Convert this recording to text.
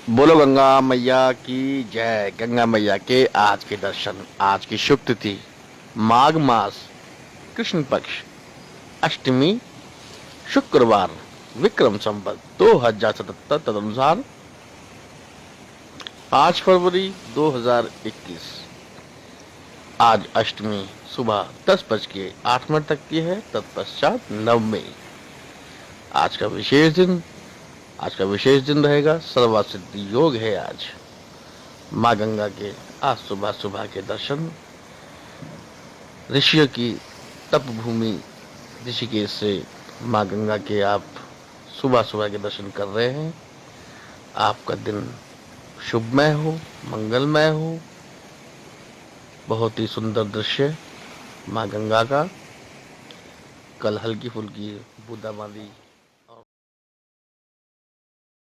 बोलो गंगा मैया की जय। गंगा मैया के आज के दर्शन। आज की शुभ तिथि माघ मास कृष्ण पक्ष अष्टमी शुक्रवार विक्रम संवत 2077 तदनुसार 5 फरवरी 2021। आज अष्टमी सुबह 10:08 तक की है। तत्पश्चात नवमी। आज का विशेष दिन आज का विशेष दिन रहेगा सर्वासिद्धि योग है। आज माँ गंगा के आज सुबह सुबह के दर्शन ऋषियों की तप भूमि ऋषिकेश से माँ गंगा के आप सुबह सुबह के दर्शन कर रहे हैं। आपका दिन शुभमय हो, मंगलमय हो। बहुत ही सुंदर दृश्य माँ गंगा का। कल हल्की फुल्की बूंदाबांदी